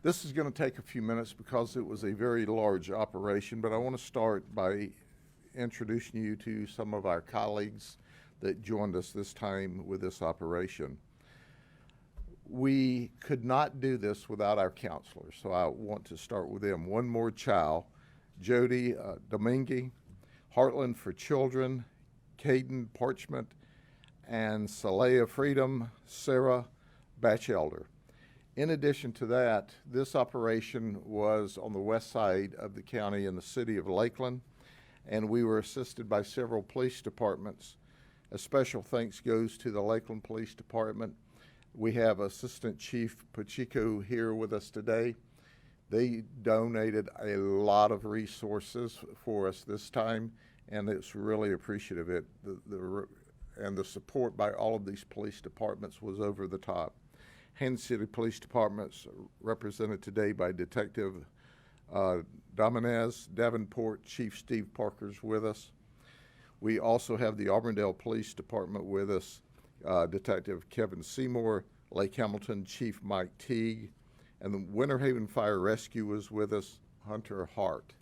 This is going to take a few minutes because it was a very large operation, but I want to start by introducing you to some of our colleagues that joined us this time with this operation. We could not do this without our counselors, so I want to start with them. One More Child, Jody Domingue, Heartland for Children, Caden Parchment, and Salea Freedom, Sarah Batchelder. In addition to that, this operation was on the west side of the county in the city of Lakeland, and we were assisted by several police departments. A special thanks goes to the Lakeland Police Department. We have Assistant Chief Pacheco here with us today. They donated a lot of resources for us this time, and it's really appreciative. And the support by all of these police departments was over the top. Haines City Police Department's represented today by Detective Dominez. Davenport Chief Steve Parker's with us. We also have the Auburndale Police Department with us, Detective Kevin Seymour, Lake Hamilton Chief Mike Teague, and the Winter Haven Fire Rescue was with us, Hunter Hart.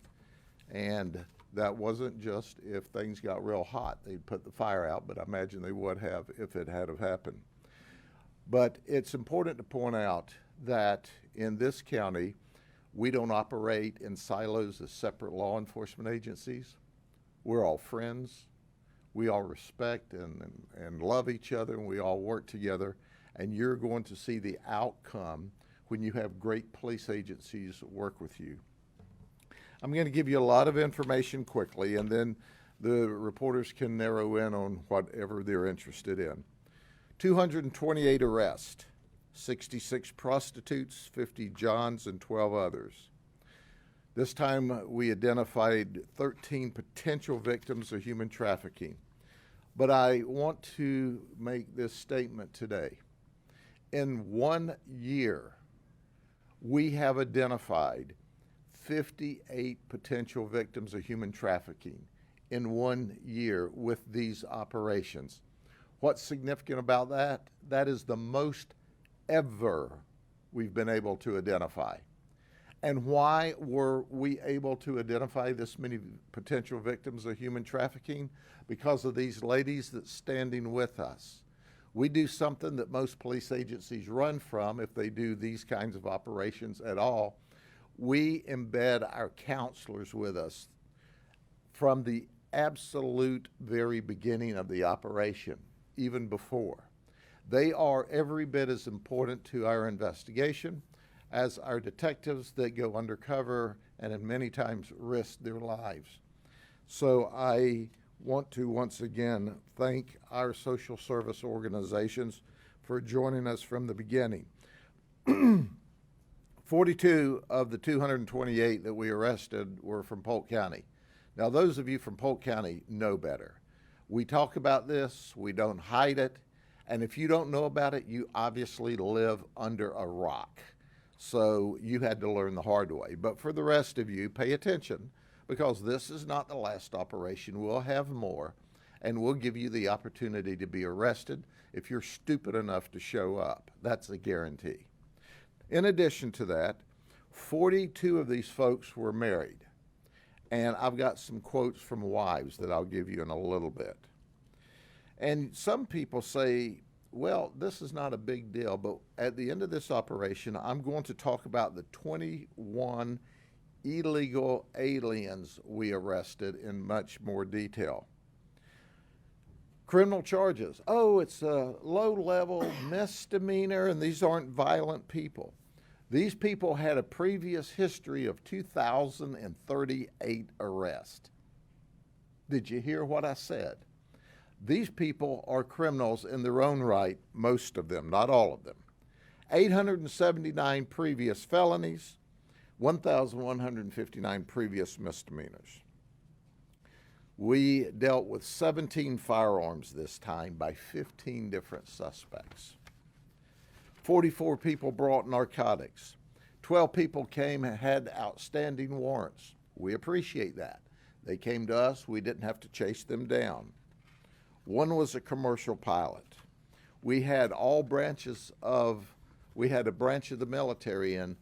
And that wasn't just if things got real hot, they'd put the fire out, but I imagine they would have if it had have happened. But it's important to point out that in this county, we don't operate in silos as separate law enforcement agencies. We're all friends. We all respect and love each other, and we all work together. And you're going to see the outcome when you have great police agencies work with you. I'm going to give you a lot of information quickly, and then the reporters can narrow in on whatever they're interested in. 228 arrests, 66 prostitutes, 50 Johns, and 12 others. This time we identified 13 potential victims of human trafficking. But I want to make this statement today. In 1 year, we have identified 58 potential victims of human trafficking in 1 year with these operations. What's significant about that? That is the most ever we've been able to identify. And why were we able to identify this many potential victims of human trafficking? Because of these ladies that's standing with us. We do something that most police agencies run from if they do these kinds of operations at all. We embed our counselors with us from the absolute very beginning of the operation, even before. They are every bit as important to our investigation as our detectives that go undercover and in many times risk their lives. So I want to once again thank our social service organizations for joining us from the beginning. 42 of the 228 that we arrested were from Polk County. Now those of you from Polk County know better. We talk about this, we don't hide it, and if you don't know about it, you obviously live under a rock. So you had to learn the hard way. But for the rest of you, pay attention, because this is not the last operation. We'll have more, and we'll give you the opportunity to be arrested if you're stupid enough to show up. That's a guarantee. In addition to that, 42 of these folks were married. And I've got some quotes from wives that I'll give you in a little bit. And some people say, well, this is not a big deal, but at the end of this operation, I'm going to talk about the 21 illegal aliens we arrested in much more detail. Criminal charges. Oh, it's a low-level misdemeanor, and these aren't violent people. These people had a previous history of 2,038 arrests. Did you hear what I said? These people are criminals in their own right, most of them, not all of them. 879 previous felonies, 1,159 previous misdemeanors. We dealt with 17 firearms this time by 15 different suspects. 44 people brought narcotics. 12 people came and had outstanding warrants. We appreciate that. They came to us. We didn't have to chase them down. One was a commercial pilot. We had a branch of the military in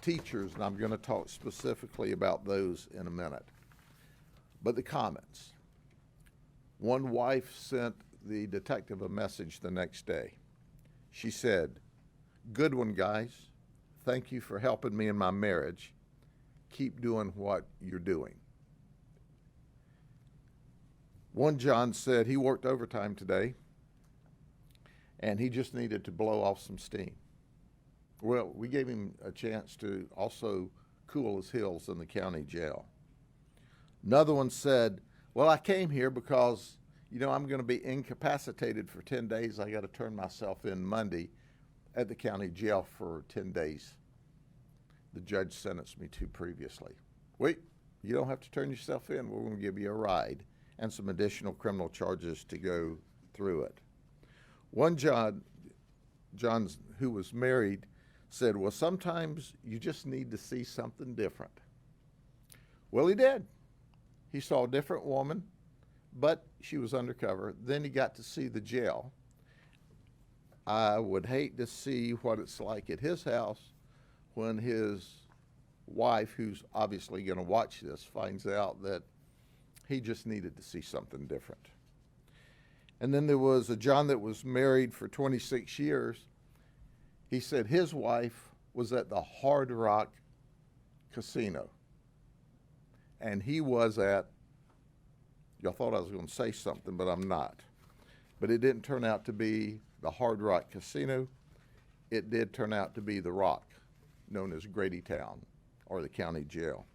teachers, and I'm going to talk specifically about those in a minute. But the comments. One wife sent the detective a message the next day. She said, "Good one, guys. Thank you for helping me in my marriage. Keep doing what you're doing." One John said he worked overtime today and he just needed to blow off some steam. Well, we gave him a chance to also cool his heels in the county jail. Another one said, "Well, I came here because, I'm going to be incapacitated for 10 days. I got to turn myself in Monday at the county jail for 10 days. The judge sentenced me to previously." Wait, you don't have to turn yourself in. We're going to give you a ride and some additional criminal charges to go through it. One John who was married said, "Well, sometimes you just need to see something different." Well, he did. He saw a different woman, but she was undercover. Then he got to see the jail. I would hate to see what it's like at his house when his wife, who's obviously going to watch this, finds out that he just needed to see something different. And then there was a John that was married for 26 years. He said his wife was at the Hard Rock Casino. And he was at, y'all thought I was going to say something, but I'm not. But it didn't turn out to be the Hard Rock Casino. It did turn out to be the Rock, known as Grady Town, or the county jail.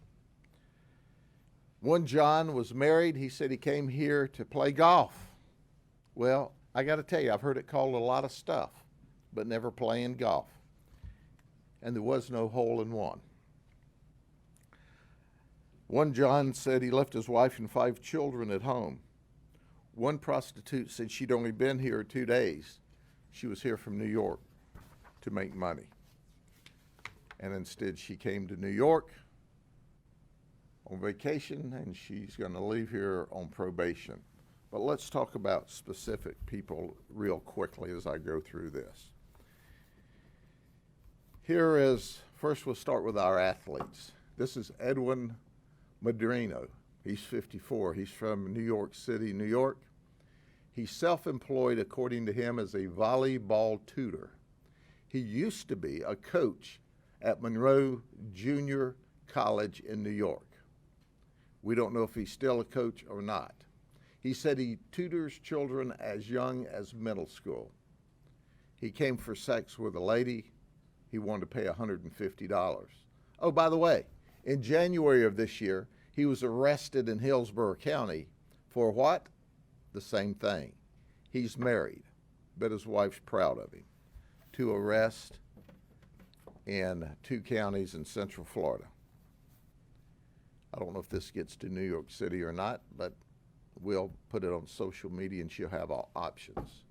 One John was married. He said he came here to play golf. Well, I got to tell you, I've heard it called a lot of stuff, but never playing golf. And there was no hole in one. One John said he left his wife and 5 children at home. One prostitute said she'd only been here 2 days. She was here from New York to make money. And instead she came to New York on vacation, and she's going to leave here on probation. But let's talk about specific people real quickly as I go through this. First we'll start with our athletes. This is Edwin Madrino. He's 54. He's from New York City, New York. He's self-employed, according to him, as a volleyball tutor. He used to be a coach at Monroe Junior College in New York. We don't know if he's still a coach or not. He said he tutors children as young as middle school. He came for sex with a lady. He wanted to pay $150. Oh, by the way, in January of this year, he was arrested in Hillsborough County for what? The same thing. He's married, but his wife's proud of him. 2 arrests in 2 counties in Central Florida. I don't know if this gets to New York City or not, but we'll put it on social media and she'll have all options.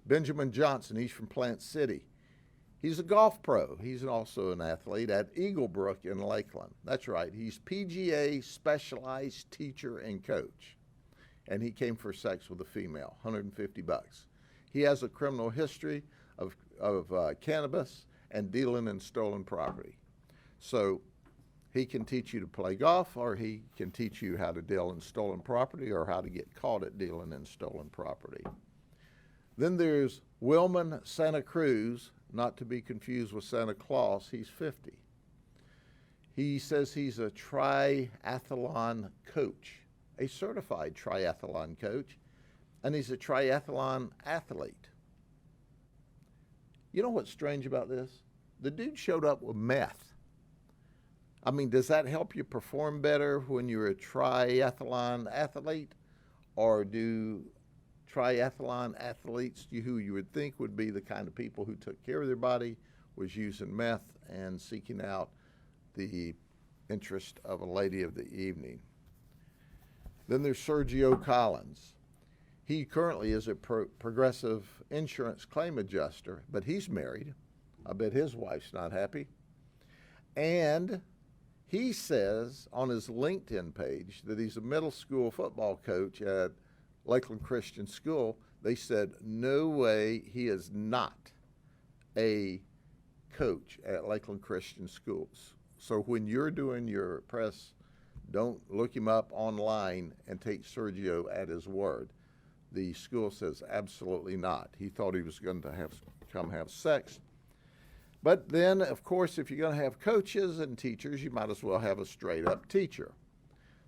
Benjamin Johnson, he's from Plant City. He's a golf pro. He's also an athlete at Eaglebrook in Lakeland. That's right. He's PGA specialized teacher and coach. And he came for sex with a female, $150. He has a criminal history of cannabis and dealing in stolen property. So he can teach you to play golf, or he can teach you how to deal in stolen property or how to get caught at dealing in stolen property. Then there's Wilman Santa Cruz, not to be confused with Santa Claus. He's 50. He says he's a triathlon coach, a certified triathlon coach, and he's a triathlon athlete. You know what's strange about this? The dude showed up with meth. I mean, does that help you perform better when you're a triathlon athlete? Or do triathlon athletes, who you would think would be the kind of people who took care of their body, was using meth and seeking out the interest of a lady of the evening? Then there's Sergio Collins. He currently is a progressive insurance claim adjuster, but he's married. I bet his wife's not happy. And he says on his LinkedIn page that he's a middle school football coach at Lakeland Christian School. They said, no way, he is not a coach at Lakeland Christian Schools. So when you're doing your press, don't look him up online and take Sergio at his word. The school says absolutely not. He thought he was going to come have sex. But then, of course, if you're going to have coaches and teachers, you might as well have a straight-up teacher.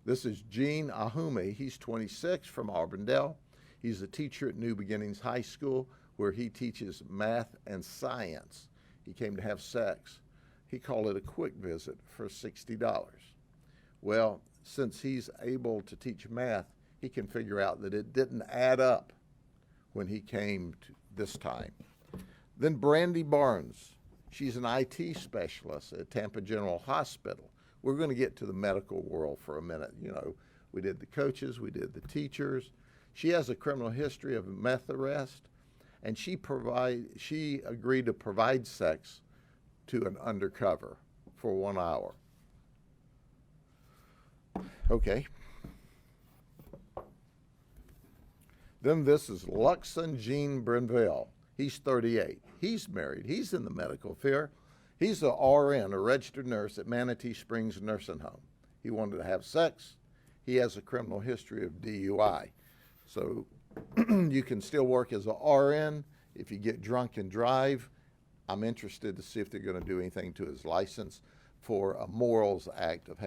This is Gene Ahume. He's 26 from Auburndale. He's a teacher at New Beginnings High School where he teaches math and science. He came to have sex. He called it a quick visit for $60. Well, since he's able to teach math, he can figure out that it didn't add up when he came to this time. Then Brandy Barnes. She's an IT specialist at Tampa General Hospital. We're going to get to the medical world for a minute. You know, we did the coaches, we did the teachers. She has a criminal history of meth arrest, and she agreed to provide sex to an undercover for 1 hour. Okay. Then this is Luxon Jean Brinville. He's 38. He's married. He's in the medical field. He's a RN, a registered nurse at Manatee Springs Nursing Home. He wanted to have sex. He has a criminal history of DUI. So you can still work as a RN. If you get drunk and drive, I'm interested to see if they're going to do anything to his license for a morals act of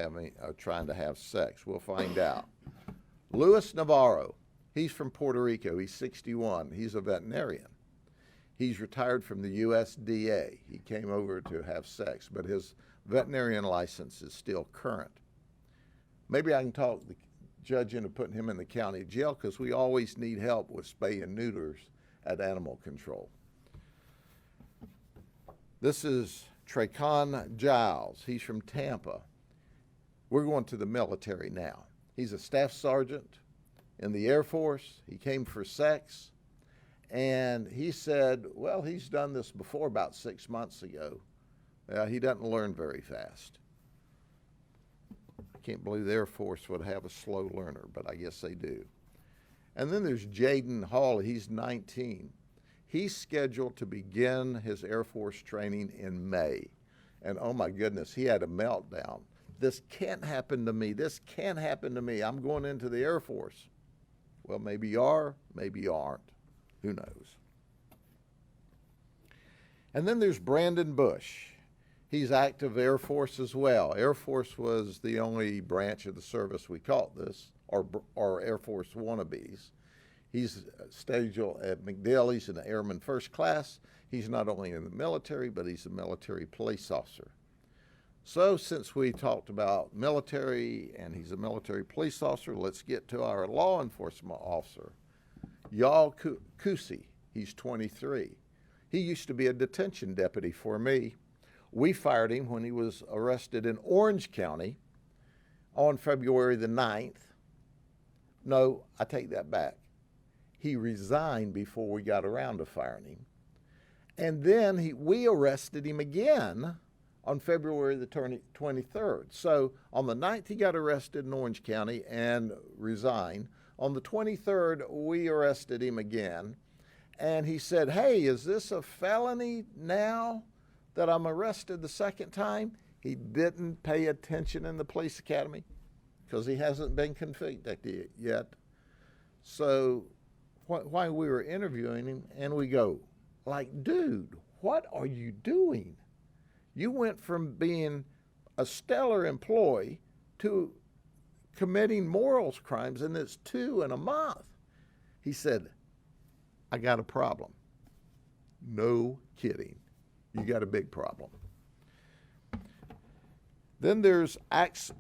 trying to have sex. We'll find out. Luis Navarro. He's from Puerto Rico. He's 61. He's a veterinarian. He's retired from the USDA. He came over to have sex, but his veterinarian license is still current. Maybe I can talk the judge into putting him in the county jail because we always need help with spay and neuters at animal control. This is Traycon Giles. He's from Tampa. We're going to the military now. He's a staff sergeant in the Air Force. He came for sex. And he said, well, he's done this before about 6 months ago. He doesn't learn very fast. I can't believe the Air Force would have a slow learner, but I guess they do. And then there's Jaden Hall. He's 19. He's scheduled to begin his Air Force training in May. And oh my goodness, he had a meltdown. This can't happen to me. This can't happen to me. I'm going into the Air Force. Well, maybe you are, maybe you aren't. Who knows? And then there's Brandon Bush. He's active Air Force as well. Air Force was the only branch of the service we caught this, or Air Force wannabes. He's scheduled at MacDill. He's an Airman First Class. He's not only in the military, but he's a military police officer. So since we talked about military and he's a military police officer, let's get to our law enforcement officer. Yal Kusi, he's 23. He used to be a detention deputy for me. We fired him when he was arrested in Orange County on February the 9th. No, I take that back. He resigned before we got around to firing him. And then we arrested him again on February the 23rd. So on the 9th, he got arrested in Orange County and resigned. On the 23rd, we arrested him again, and he said, hey, is this a felony now that I'm arrested the second time? He didn't pay attention in the police academy because he hasn't been convicted yet. So while we were interviewing him, and we go, like, dude, what are you doing? You went from being a stellar employee to committing morals crimes, and it's 2 in a month. He said, I got a problem. No kidding. You got a big problem. Then there's Alex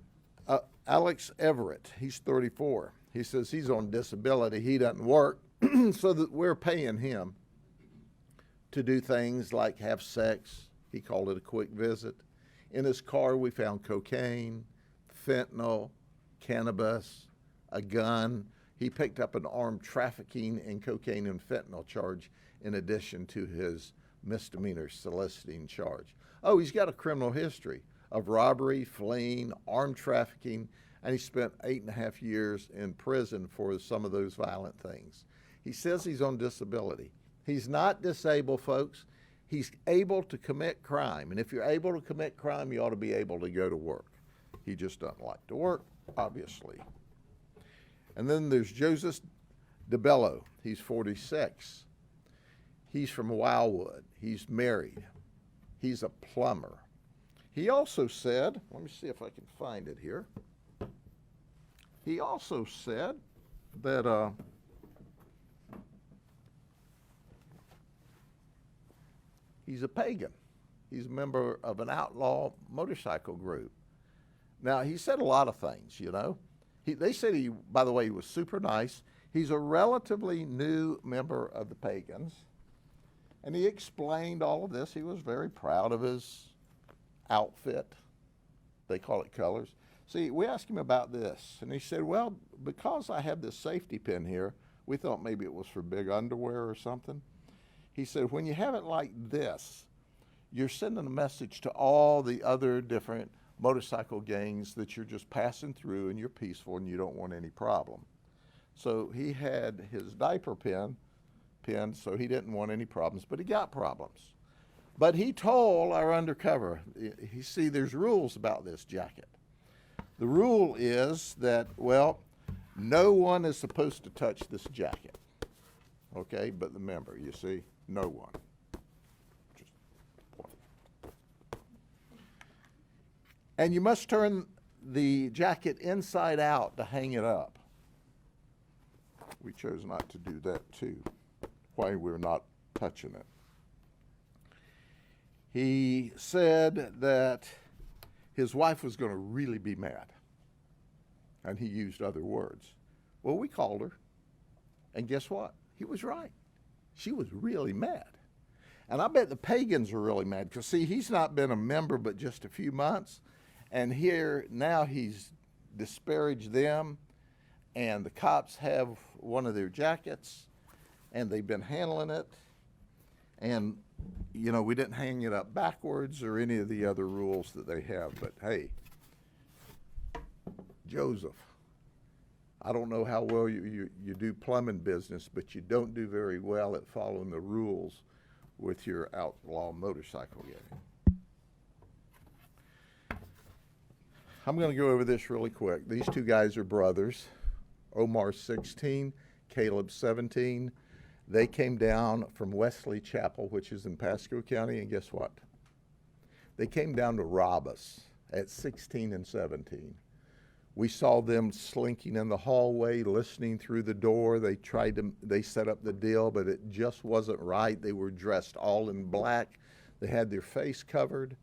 Everett. He's 34. He says he's on disability. He doesn't work, so that we're paying him to do things like have sex. He called it a quick visit. In his car, we found cocaine, fentanyl, cannabis, a gun. He picked up an armed trafficking and cocaine and fentanyl charge in addition to his misdemeanor soliciting charge. Oh, he's got a criminal history of robbery, fleeing, armed trafficking, and he spent 8.5 years in prison for some of those violent things. He says he's on disability. He's not disabled, folks. He's able to commit crime. And if you're able to commit crime, you ought to be able to go to work. He just doesn't like to work, obviously. And then there's Joseph DeBello. He's 46. He's from Wildwood. He's married. He's a plumber. He also said, let me see if I can find it here. He also said that he's a pagan. He's a member of an outlaw motorcycle group. Now, he said a lot of things, you know. They said he, by the way, he was super nice. He's a relatively new member of the pagans. And he explained all of this. He was very proud of his outfit. They call it colors. See, we asked him about this, and he said, well, because I have this safety pin here, we thought maybe it was for big underwear or something. He said, when you have it like this, you're sending a message to all the other different motorcycle gangs that you're just passing through and you're peaceful and you don't want any problem. So he had his diaper pin, so he didn't want any problems, but he got problems. But he told our undercover, you see, there's rules about this jacket. The rule is that, well, no one is supposed to touch this jacket, okay, but the member, you see, no one. Just point. And you must turn the jacket inside out to hang it up. We chose not to do that too, why we're not touching it. He said that his wife was going to really be mad. And he used other words. Well, we called her. And guess what? He was right. She was really mad. And I bet the pagans are really mad. Because, see, he's not been a member but just a few months. And here, now he's disparaged them. And the cops have one of their jackets. And they've been handling it. And you know, we didn't hang it up backwards or any of the other rules that they have, but hey, Joseph, I don't know how well you do plumbing business, but you don't do very well at following the rules with your outlaw motorcycle gang. I'm going to go over this really quick. These two guys are brothers. Omar's 16, Caleb's 17. They came down from Wesley Chapel, which is in Pasco County, and guess what? They came down to rob us at 16 and 17. We saw them slinking in the hallway, listening through the door. They set up the deal, but it just wasn't right. They were dressed all in black. They had their face covered.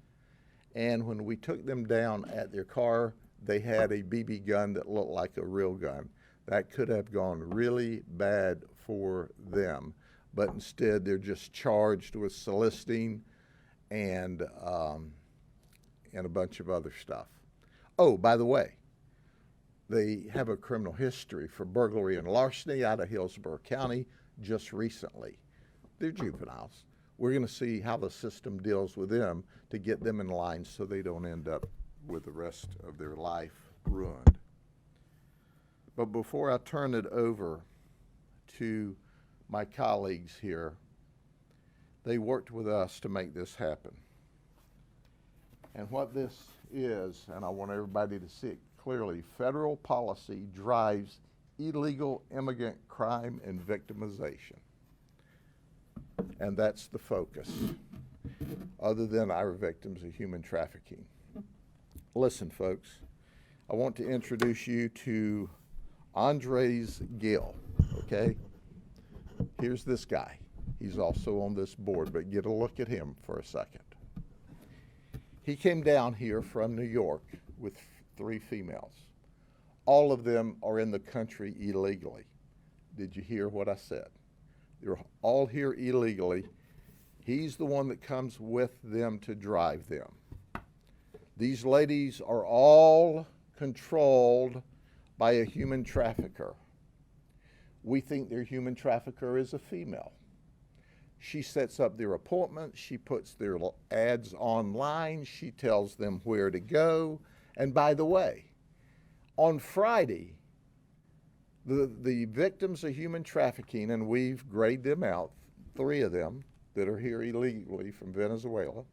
And when we took them down at their car, they had a BB gun that looked like a real gun. That could have gone really bad for them, but instead they're just charged with soliciting and a bunch of other stuff. Oh, by the way, they have a criminal history for burglary and larceny out of Hillsborough County just recently. They're juveniles. We're going to see how the system deals with them to get them in line so they don't end up with the rest of their life ruined. But before I turn it over to my colleagues here, they worked with us to make this happen. And what this is, and I want everybody to see it clearly, federal policy drives illegal immigrant crime and victimization. And that's the focus, other than our victims of human trafficking. Listen, folks, I want to introduce you to Andres Gill, okay? Here's this guy. He's also on this board, but get a look at him for a second. He came down here from New York with 3 females. All of them are in the country illegally. Did you hear what I said? They're all here illegally. He's the one that comes with them to drive them. These ladies are all controlled by a human trafficker. We think their human trafficker is a female. She sets up their appointments, she puts their ads online, she tells them where to go. And by the way, on Friday, the victims of human trafficking, and we've graded them out, 3 of them, that are here illegally from Venezuela,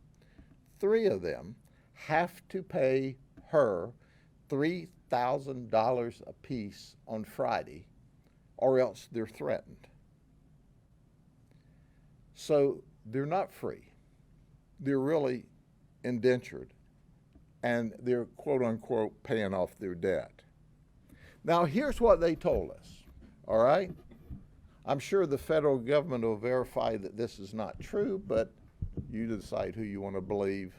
3 of them have to pay her $3,000 apiece on Friday, or else they're threatened. So they're not free. They're really indentured, and they're quote unquote paying off their debt. Now here's what they told us, all right? I'm sure the federal government will verify that this is not true, but you decide who you want to believe,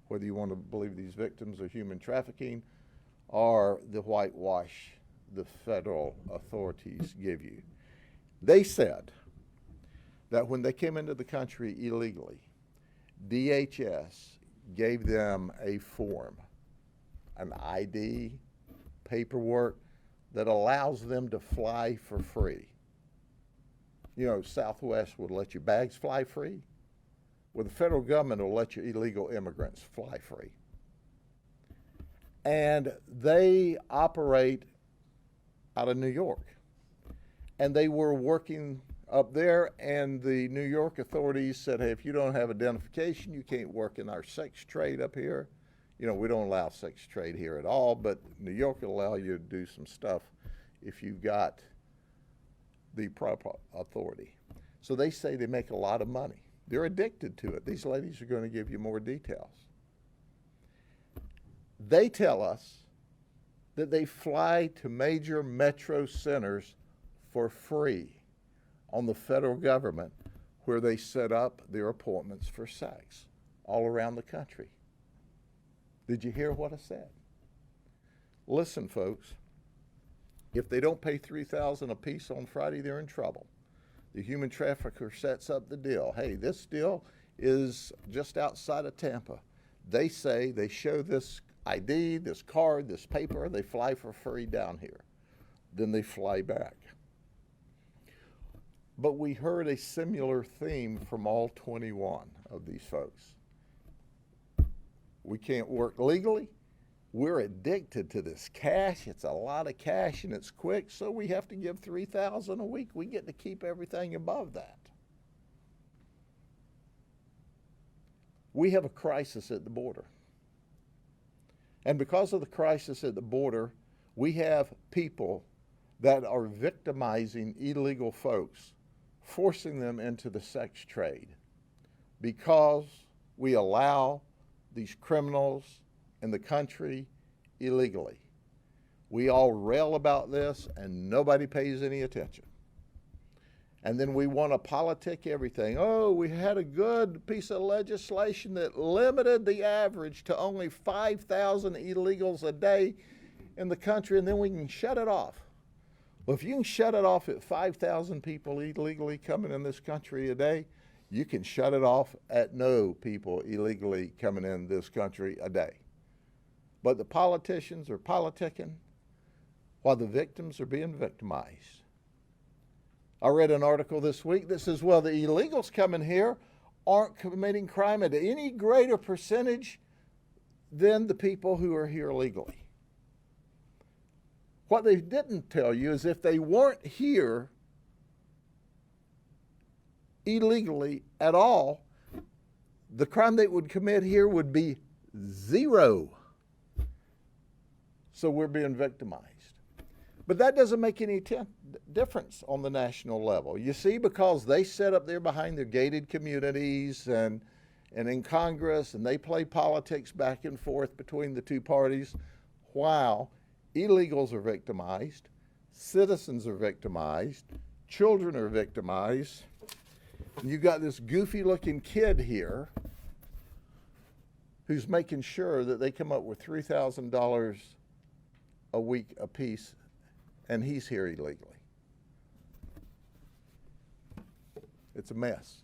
whether you want to believe these victims of human trafficking or the whitewash the federal authorities give you. They said that when they came into the country illegally, DHS gave them a form, an ID, paperwork that allows them to fly for free. You know, Southwest would let your bags fly free. Well, the federal government will let your illegal immigrants fly free. And they operate out of New York. And they were working up there, and the New York authorities said, hey, if you don't have identification, you can't work in our sex trade up here. You know, we don't allow sex trade here at all, but New York will allow you to do some stuff if you've got the proper authority. So they say they make a lot of money. They're addicted to it. These ladies are going to give you more details. They tell us that they fly to major metro centers for free on the federal government, where they set up their appointments for sex all around the country. Did you hear what I said? Listen, folks, if they don't pay $3,000 apiece on Friday, they're in trouble. The human trafficker sets up the deal. Hey, this deal is just outside of Tampa. They say they show this ID, this card, this paper, they fly for free down here. Then they fly back. But we heard a similar theme from all 21 of these folks. We can't work legally. We're addicted to this cash. It's a lot of cash and it's quick, so we have to give $3,000 a week. We get to keep everything above that. We have a crisis at the border. And because of the crisis at the border, we have people that are victimizing illegal folks, forcing them into the sex trade because we allow these criminals in the country illegally. We all rail about this and nobody pays any attention. And then we want to politic everything. Oh, we had a good piece of legislation that limited the average to only 5,000 illegals a day in the country, and then we can shut it off. Well, if you can shut it off at 5,000 people illegally coming in this country a day, you can shut it off at no people illegally coming in this country a day. But the politicians are politicking while the victims are being victimized. I read an article this week that says, well, the illegals coming here aren't committing crime at any greater percentage than the people who are here legally. What they didn't tell you is if they weren't here illegally at all, the crime they would commit here would be 0. So we're being victimized. But that doesn't make any difference on the national level. You see, because they sit up there behind their gated communities and in Congress, and they play politics back and forth between the two parties, while illegals are victimized, citizens are victimized, children are victimized. And you've got this goofy-looking kid here who's making sure that they come up with $3,000 a week apiece, and he's here illegally. It's a mess,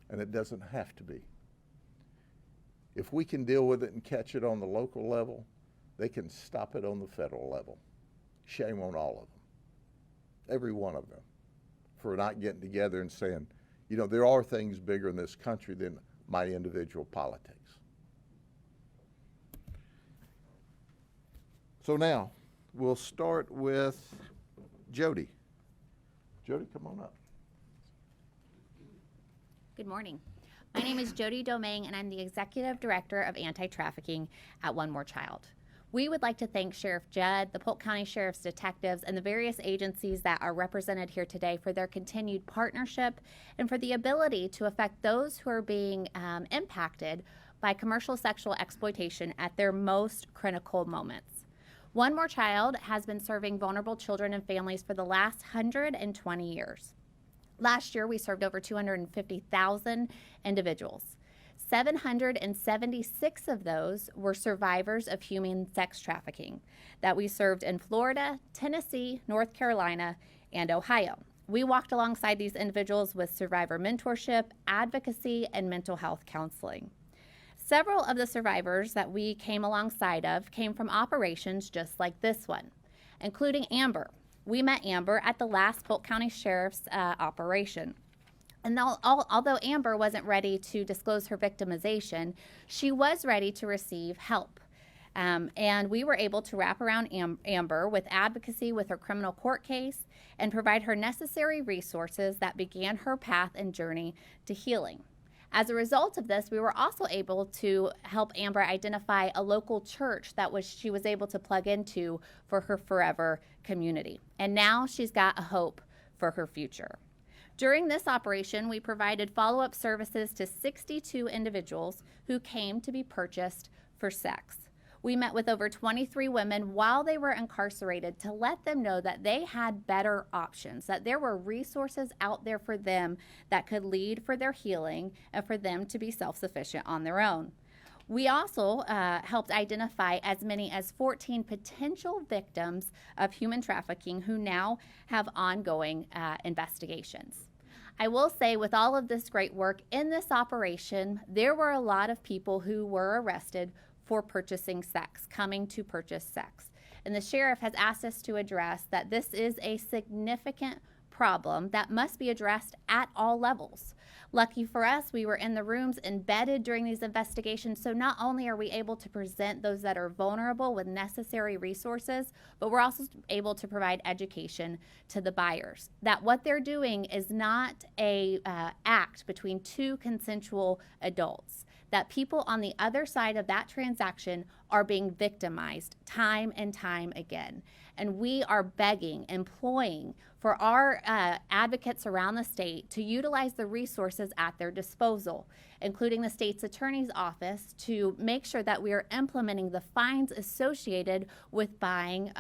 and it doesn't have to be. If we can deal with it and catch it on the local level, they can stop it on the federal level. Shame on all of them, every one of them, for not getting together and saying, you know, there are things bigger in this country than my individual politics. So now, we'll start with Jody. Jody, come on up. Good morning. My name is Jody Domingue, and I'm the Executive Director of Anti-Trafficking at One More Child. We would like to thank Sheriff Judd, the Polk County Sheriff's detectives, and the various agencies that are represented here today for their continued partnership and for the ability to affect those who are being impacted by commercial sexual exploitation at their most critical moments. One More Child has been serving vulnerable children and families for the last 120 years. Last year, we served over 250,000 individuals. 776 of those were survivors of human sex trafficking that we served in Florida, Tennessee, North Carolina, and Ohio. We walked alongside these individuals with survivor mentorship, advocacy, and mental health counseling. Several of the survivors that we came alongside of came from operations just like this one, including Amber. We met Amber at the last Polk County Sheriff's operation. And although Amber wasn't ready to disclose her victimization, she was ready to receive help. And we were able to wrap around Amber with advocacy with her criminal court case and provide her necessary resources that began her path and journey to healing. As a result of this, we were also able to help Amber identify a local church that she was able to plug into for her forever community. And now she's got a hope for her future. During this operation, we provided follow-up services to 62 individuals who came to be purchased for sex. We met with over 23 women while they were incarcerated to let them know that they had better options, that there were resources out there for them that could lead for their healing and for them to be self-sufficient on their own. We also helped identify as many as 14 potential victims of human trafficking who now have ongoing investigations. I will say, with all of this great work in this operation, there were a lot of people who were arrested for purchasing sex, coming to purchase sex. And the sheriff has asked us to address that this is a significant problem that must be addressed at all levels. Lucky for us, we were in the rooms embedded during these investigations, so not only are we able to present those that are vulnerable with necessary resources, but we're also able to provide education to the buyers that what they're doing is not a act between two consensual adults, that people on the other side of that transaction are being victimized time and time again. And we are begging, imploring for our advocates around the state to utilize the resources at their disposal, including the state's attorney's office, to make sure that we are implementing the fines associated with buying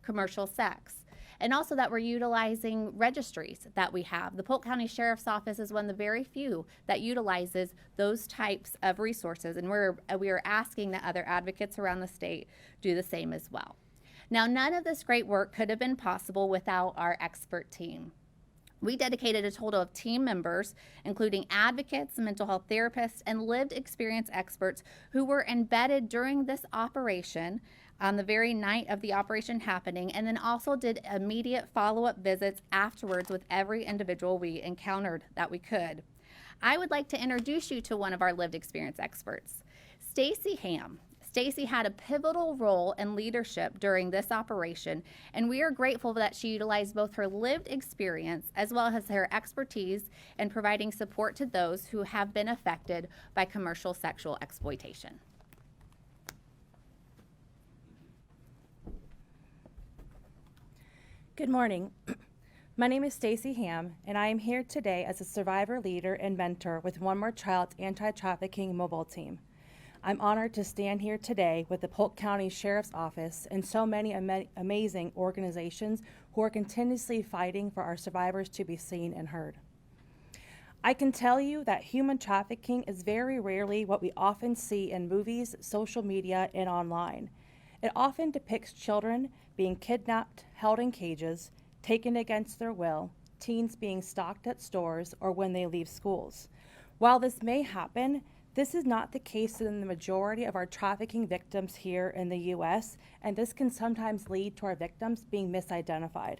commercial sex. And also that we're utilizing registries that we have. The Polk County Sheriff's Office is one of the very few that utilizes those types of resources, and we are asking that other advocates around the state do the same as well. Now, none of this great work could have been possible without our expert team. We dedicated a total of team members, including advocates, mental health therapists, and lived experience experts who were embedded during this operation on the very night of the operation happening, and then also did immediate follow-up visits afterwards with every individual we encountered that we could. I would like to introduce you to one of our lived experience experts, Stacy Ham. Stacy had a pivotal role in leadership during this operation, and we are grateful that she utilized both her lived experience as well as her expertise in providing support to those who have been affected by commercial sexual exploitation. Good morning. My name is Stacy Ham, and I am here today as a survivor leader and mentor with One More Child's anti-trafficking mobile team. I'm honored to stand here today with the Polk County Sheriff's Office and so many amazing organizations who are continuously fighting for our survivors to be seen and heard. I can tell you that human trafficking is very rarely what we often see in movies, social media, and online. It often depicts children being kidnapped, held in cages, taken against their will, teens being stalked at stores or when they leave schools. While this may happen, this is not the case in the majority of our trafficking victims here in the U.S., and this can sometimes lead to our victims being misidentified.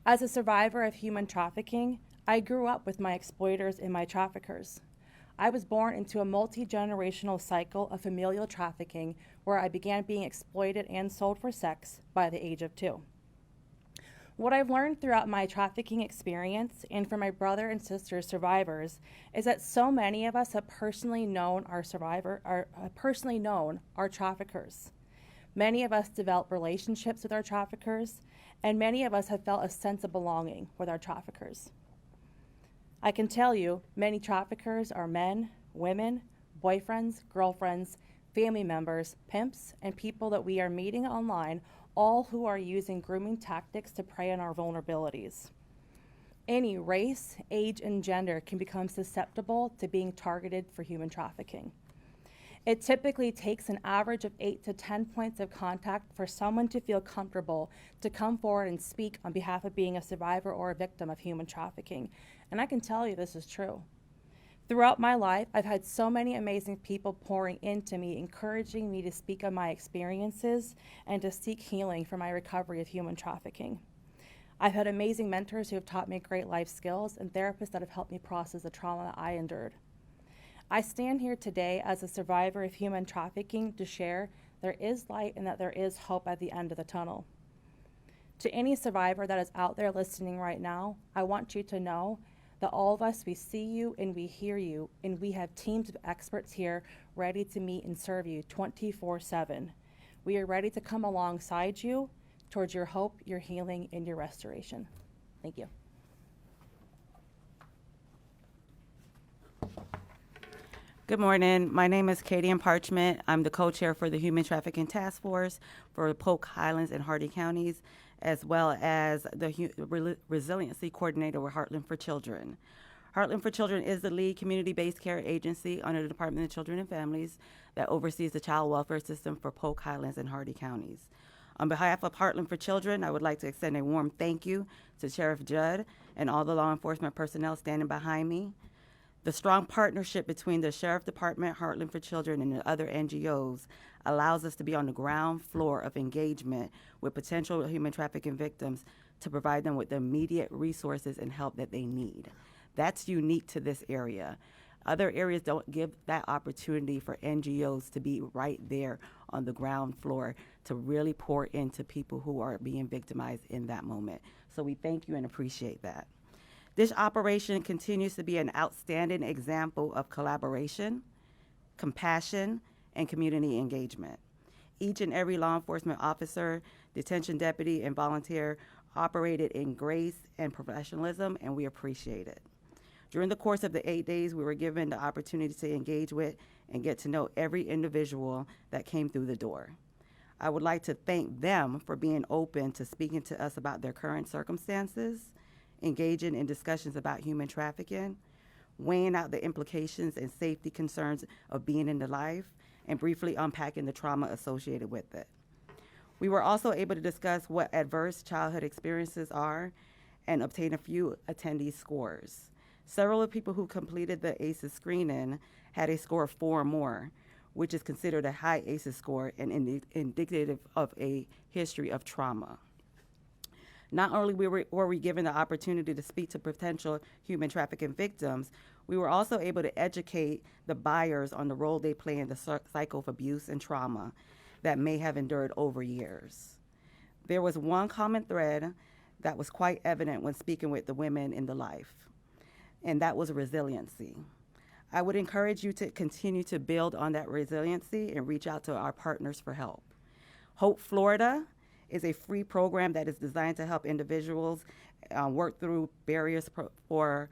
As a survivor of human trafficking, I grew up with my exploiters and my traffickers. I was born into a multi-generational cycle of familial trafficking where I began being exploited and sold for sex by the age of 2. What I've learned throughout my trafficking experience and from my brother and sister survivors is that so many of us have personally known our traffickers. Many of us develop relationships with our traffickers, and many of us have felt a sense of belonging with our traffickers. I can tell you, many traffickers are men, women, boyfriends, girlfriends, family members, pimps, and people that we are meeting online, all who are using grooming tactics to prey on our vulnerabilities. Any race, age, and gender can become susceptible to being targeted for human trafficking. It typically takes an average of 8 to 10 points of contact for someone to feel comfortable to come forward and speak on behalf of being a survivor or a victim of human trafficking. And I can tell you this is true. Throughout my life, I've had so many amazing people pouring into me, encouraging me to speak on my experiences and to seek healing for my recovery of human trafficking. I've had amazing mentors who have taught me great life skills and therapists that have helped me process the trauma that I endured. I stand here today as a survivor of human trafficking to share there is light and that there is hope at the end of the tunnel. To any survivor that is out there listening right now, I want you to know that all of us, we see you and we hear you, and we have teams of experts here ready to meet and serve you 24/7. We are ready to come alongside you towards your hope, your healing, and your restoration. Thank you. Good morning. My name is Katie Parchment. I'm the co-chair for the Human Trafficking Task Force for Polk, Highlands, and Hardy counties, as well as the Resiliency Coordinator with Heartland for Children. Heartland for Children is the lead community-based care agency under the Department of Children and Families that oversees the child welfare system for Polk, Highlands, and Hardy counties. On behalf of Heartland for Children, I would like to extend a warm thank you to Sheriff Judd and all the law enforcement personnel standing behind me. The strong partnership between the Sheriff Department, Heartland for Children, and the other NGOs allows us to be on the ground floor of engagement with potential human trafficking victims to provide them with the immediate resources and help that they need. That's unique to this area. Other areas don't give that opportunity for NGOs to be right there on the ground floor to really pour into people who are being victimized in that moment. So we thank you and appreciate that. This operation continues to be an outstanding example of collaboration, compassion, and community engagement. Each and every law enforcement officer, detention deputy, and volunteer operated in grace and professionalism, and we appreciate it. During the course of the 8 days, we were given the opportunity to engage with and get to know every individual that came through the door. I would like to thank them for being open to speaking to us about their current circumstances, engaging in discussions about human trafficking, weighing out the implications and safety concerns of being in the life, and briefly unpacking the trauma associated with it. We were also able to discuss what adverse childhood experiences are and obtain a few attendee scores. Several of the people who completed the ACEs screening had a score of 4 or more, which is considered a high ACEs score and indicative of a history of trauma. Not only were we given the opportunity to speak to potential human trafficking victims, we were also able to educate the buyers on the role they play in the cycle of abuse and trauma that may have endured over years. There was one common thread that was quite evident when speaking with the women in the life, and that was resiliency. I would encourage you to continue to build on that resiliency and reach out to our partners for help. Hope Florida is a free program that is designed to help individuals work through barriers for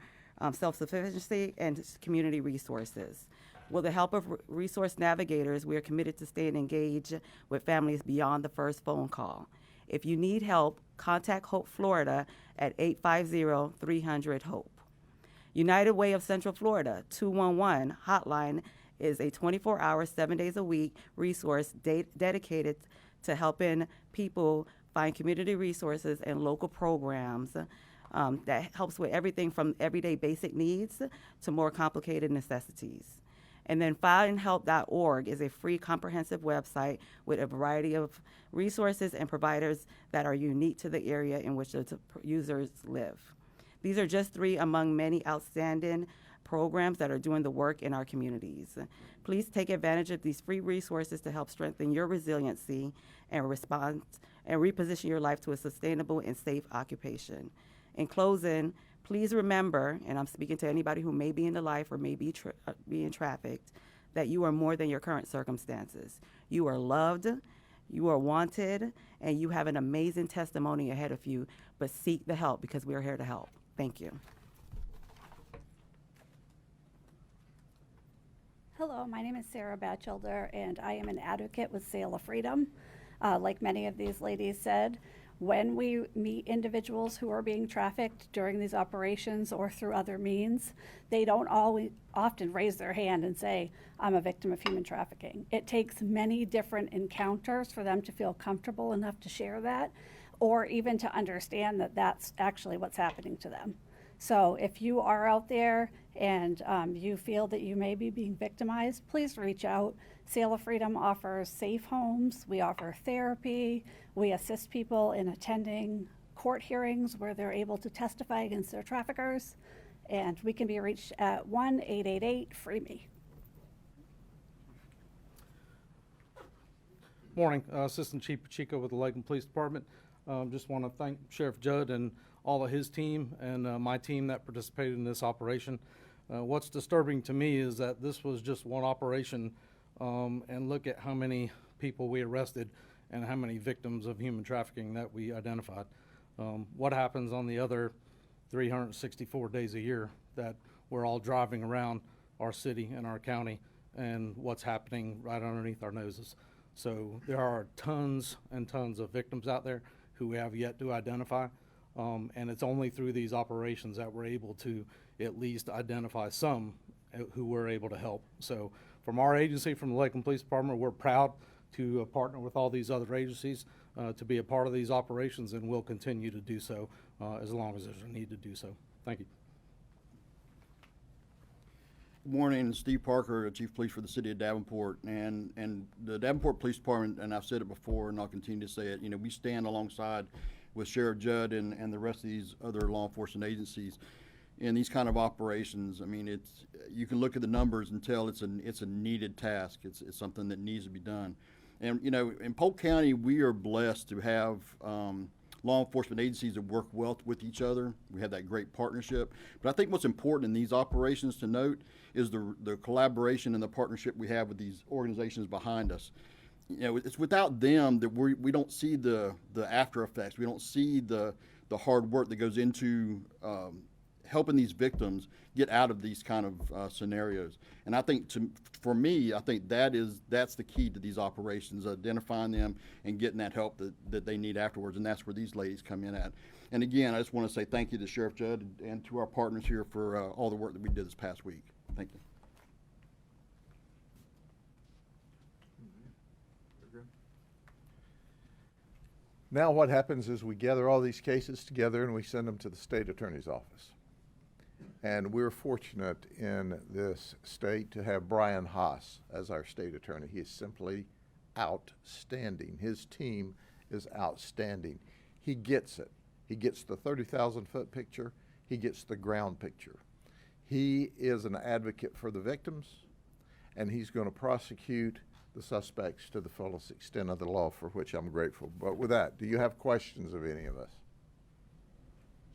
self-sufficiency and community resources. With the help of resource navigators, we are committed to staying engaged with families beyond the first phone call. If you need help, contact Hope Florida at 850-300-HOPE. United Way of Central Florida 211 hotline is a 24-hour, 7 days a week resource dedicated to helping people find community resources and local programs that helps with everything from everyday basic needs to more complicated necessities. And then findhelp.org is a free comprehensive website with a variety of resources and providers that are unique to the area in which the users live. These are just 3 among many outstanding programs that are doing the work in our communities. Please take advantage of these free resources to help strengthen your resiliency and response and reposition your life to a sustainable and safe occupation. In closing, please remember, and I'm speaking to anybody who may be in the life or may be being trafficked, that you are more than your current circumstances. You are loved, you are wanted, and you have an amazing testimony ahead of you, but seek the help because we are here to help. Thank you. Hello, my name is Sarah Batchelder, and I am an advocate with Sail of Freedom. Like many of these ladies said, when we meet individuals who are being trafficked during these operations or through other means, they don't often raise their hand and say, I'm a victim of human trafficking. It takes many different encounters for them to feel comfortable enough to share that, or even to understand that that's actually what's happening to them. So if you are out there and you feel that you may be being victimized, please reach out. Sail of Freedom offers safe homes. We offer therapy. We assist people in attending court hearings where they're able to testify against their traffickers. And we can be reached at 1-888-FREE-ME. Morning, Assistant Chief Pacheco with the Lakeland Police Department. Just want to thank Sheriff Judd and all of his team and my team that participated in this operation. What's disturbing to me is that this was just one operation, and look at how many people we arrested and how many victims of human trafficking that we identified. What happens on the other 364 days a year that we're all driving around our city and our county, and what's happening right underneath our noses. So there are tons and tons of victims out there who we have yet to identify, and it's only through these operations that we're able to at least identify some who we're able to help. So from our agency, from the Lakeland Police Department, we're proud to partner with all these other agencies to be a part of these operations, and we'll continue to do so as long as there's a need to do so. Thank you. Good morning, Steve Parker, Chief of Police for the City of Davenport, and the Davenport Police Department, and I've said it before and I'll continue to say it, you know, we stand alongside with Sheriff Judd and the rest of these other law enforcement agencies in these kind of operations. I mean, you can look at the numbers and tell it's a needed task. It's something that needs to be done. And, you know, in Polk County, we are blessed to have law enforcement agencies that work well with each other. We have that great partnership. But I think what's important in these operations to note is the collaboration and the partnership we have with these organizations behind us. You know, it's without them that we don't see the after effects. We don't see the hard work that goes into helping these victims get out of these kind of scenarios. And I think for me, I think that's the key to these operations, identifying them and getting that help that they need afterwards. And that's where these ladies come in at. And again, I just want to say thank you to Sheriff Judd and to our partners here for all the work that we did this past week. Thank you. Now what happens is we gather all these cases together and we send them to the state attorney's office. And we're fortunate in this state to have Brian Haas as our state attorney. He is simply outstanding. His team is outstanding. He gets it. He gets the 30,000-foot picture. He gets the ground picture. He is an advocate for the victims, and he's going to prosecute the suspects to the fullest extent of the law, for which I'm grateful. But with that, do you have questions of any of us?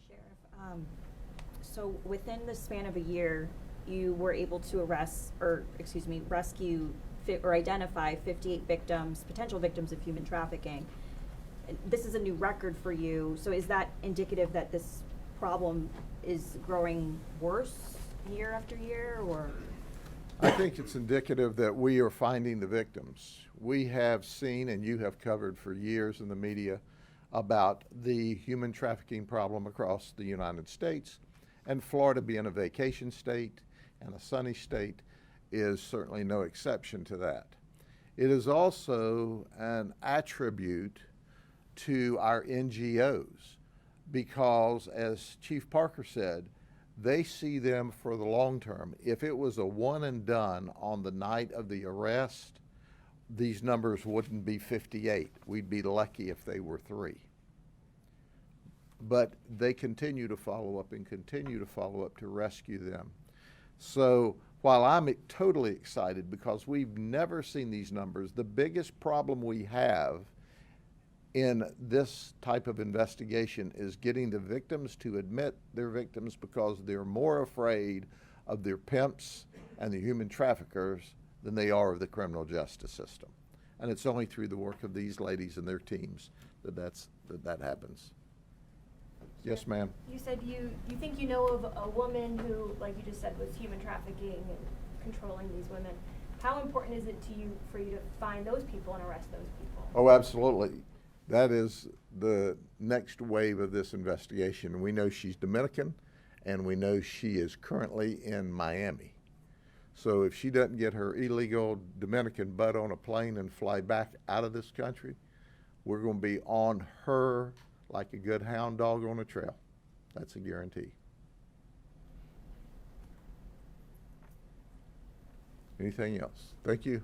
Sheriff, so within the span of a year, you were able to rescue or identify 58 victims, potential victims of human trafficking. This is a new record for you. So is that indicative that this problem is growing worse year after year, or? I think it's indicative that we are finding the victims. We have seen, and you have covered for years in the media, about the human trafficking problem across the United States. And Florida, being a vacation state and a sunny state, is certainly no exception to that. It is also an attribute to our NGOs because, as Chief Parker said, they see them for the long term. If it was a one and done on the night of the arrest, these numbers wouldn't be 58. We'd be lucky if they were 3. But they continue to follow up and continue to follow up to rescue them. So while I'm totally excited because we've never seen these numbers, the biggest problem we have in this type of investigation is getting the victims to admit they're victims because they're more afraid of their pimps and the human traffickers than they are of the criminal justice system. And it's only through the work of these ladies and their teams that happens. Yes, ma'am. You said you think you know of a woman who, like you just said, was human trafficking and controlling these women. How important is it to you for you to find those people and arrest those people? Oh, absolutely. That is the next wave of this investigation. We know she's Dominican, and we know she is currently in Miami. So if she doesn't get her illegal Dominican butt on a plane and fly back out of this country, we're going to be on her like a good hound dog on a trail. That's a guarantee. Anything else? Thank you.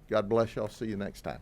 God bless you. I'll see you next time.